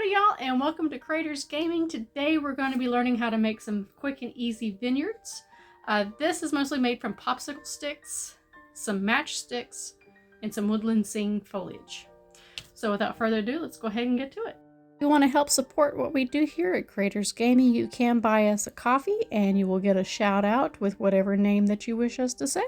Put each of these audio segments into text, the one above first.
Howdy y'all, and welcome to Creators Gaming. Today we're going to be learning how to make some quick and easy vineyards. This is mostly made from popsicle sticks, some matchsticks, and some woodland sing foliage. So without further ado, let's go ahead and get to it. If you want to help support what we do here at Creators Gaming, you can buy us a coffee and you will get a shout out with whatever name that you wish us to say.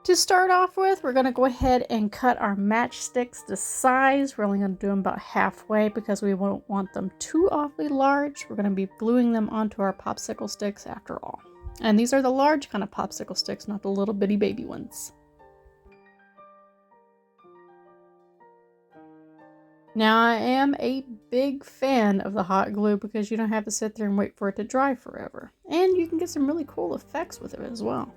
To start off with, we're going to go ahead and cut our matchsticks to size. We're only going to do them about halfway because we won't want them too awfully large. We're going to be gluing them onto our popsicle sticks after all. And these are the large kind of popsicle sticks, not the little bitty baby ones. Now I am a big fan of the hot glue because you don't have to sit there and wait for it to dry forever. And you can get some really cool effects with it as well.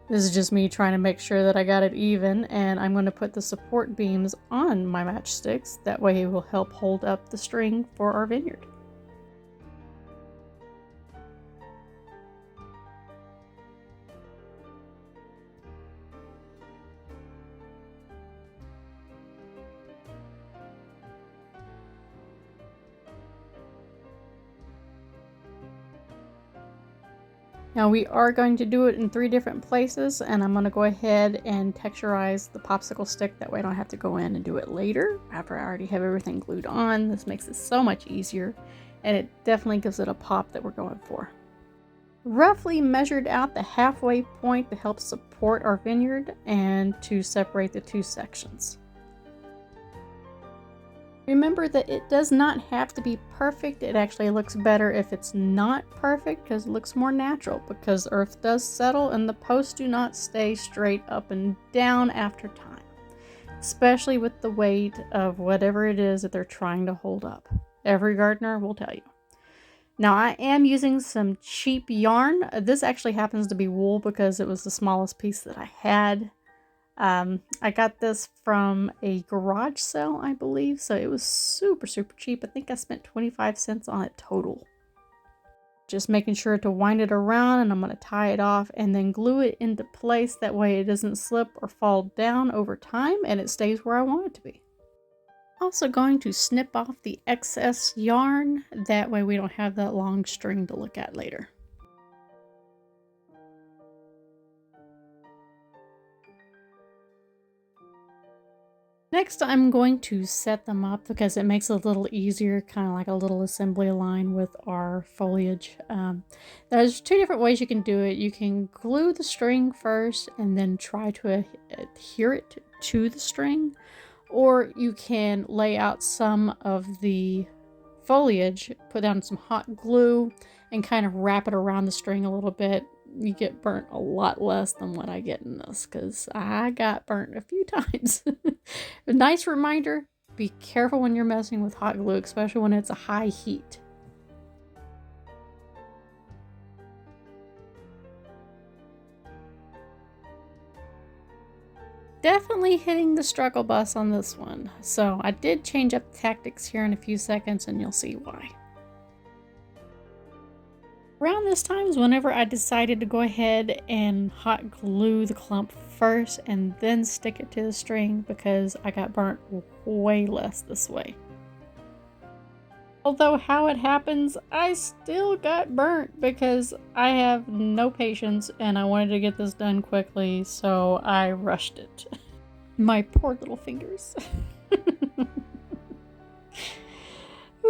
This is just me trying to make sure that I got it even, and I'm going to put the support beams on my matchsticks. That way it will help hold up the string for our vineyard. Now we are going to do it in 3 different places, and I'm going to go ahead and texturize the popsicle stick. That way I don't have to go in and do it later after I already have everything glued on. This makes it so much easier, and it definitely gives it a pop that we're going for. Roughly measured out the halfway point to help support our vineyard and to separate the 2 sections. Remember that it does not have to be perfect. It actually looks better if it's not perfect because it looks more natural, because earth does settle and the posts do not stay straight up and down after time, especially with the weight of whatever it is that they're trying to hold up. Every gardener will tell you. Now I am using some cheap yarn. This actually happens to be wool because it was the smallest piece that I had. I got this from a garage sale, I believe, so it was super cheap. I think I spent 25 cents on it total. Just making sure to wind it around, and I'm going to tie it off and then glue it into place. That way it doesn't slip or fall down over time and it stays where I want it to be. Also going to snip off the excess yarn. That way we don't have that long string to look at later. Next, I'm going to set them up because it makes it a little easier, kind of like a little assembly line with our foliage. There's 2 different ways you can do it. You can glue the string first and then try to adhere it to the string, or you can lay out some of the foliage, put down some hot glue, and kind of wrap it around the string a little bit. You get burnt a lot less than what I get in this, because I got burnt a few times. A nice reminder, be careful when you're messing with hot glue, especially when it's a high heat. Definitely hitting the struggle bus on this one, so I did change up the tactics here in a few seconds and you'll see why. Around this time is whenever I decided to go ahead and hot glue the clump first and then stick it to the string, because I got burnt way less this way. Although how it happens, I still got burnt because I have no patience and I wanted to get this done quickly, so I rushed it. My poor little fingers.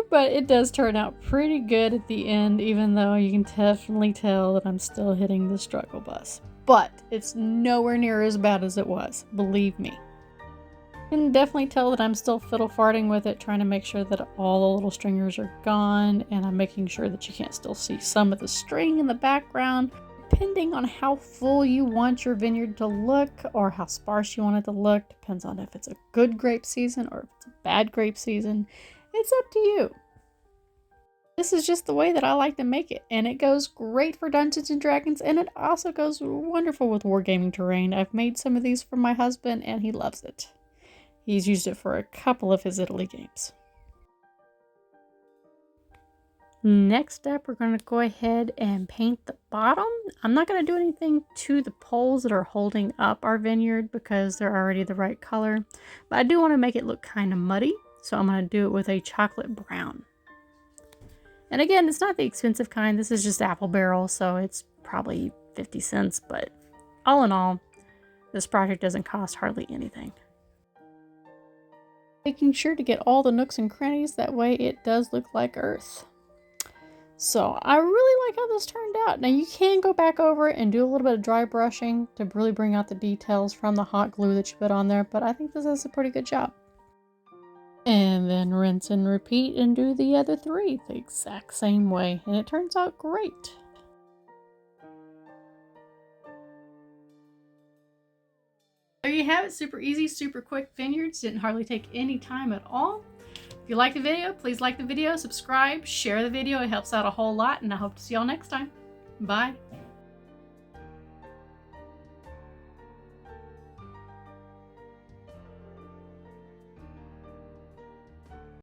But it does turn out pretty good at the end, even though you can definitely tell that I'm still hitting the struggle bus. But it's nowhere near as bad as it was, believe me. You can definitely tell that I'm still fiddle farting with it, trying to make sure that all the little stringers are gone, and I'm making sure that you can't still see some of the string in the background. Depending on how full you want your vineyard to look or how sparse you want it to look, depends on if it's a good grape season or if it's a bad grape season. It's up to you. This is just the way that I like to make it, and it goes great for Dungeons and Dragons, and it also goes wonderful with wargaming terrain. I've made some of these for my husband and he loves it. He's used it for a couple of his Italy games. Next up, we're going to go ahead and paint the bottom. I'm not going to do anything to the poles that are holding up our vineyard because they're already the right color. But I do want to make it look kind of muddy, so I'm going to do it with a chocolate brown. And again, it's not the expensive kind. This is just apple barrel, so it's probably 50 cents. But all in all, this project doesn't cost hardly anything. Making sure to get all the nooks and crannies, that way it does look like earth. So I really like how this turned out. Now you can go back over it and do a little bit of dry brushing to really bring out the details from the hot glue that you put on there, but I think this does a pretty good job. And then rinse and repeat and do the other three the exact same way, and it turns out great. There you have it, super easy, super quick vineyards. Didn't hardly take any time at all. If you like the video, please like the video, subscribe, share the video. It helps out a whole lot, and I hope to see y'all next time. Bye.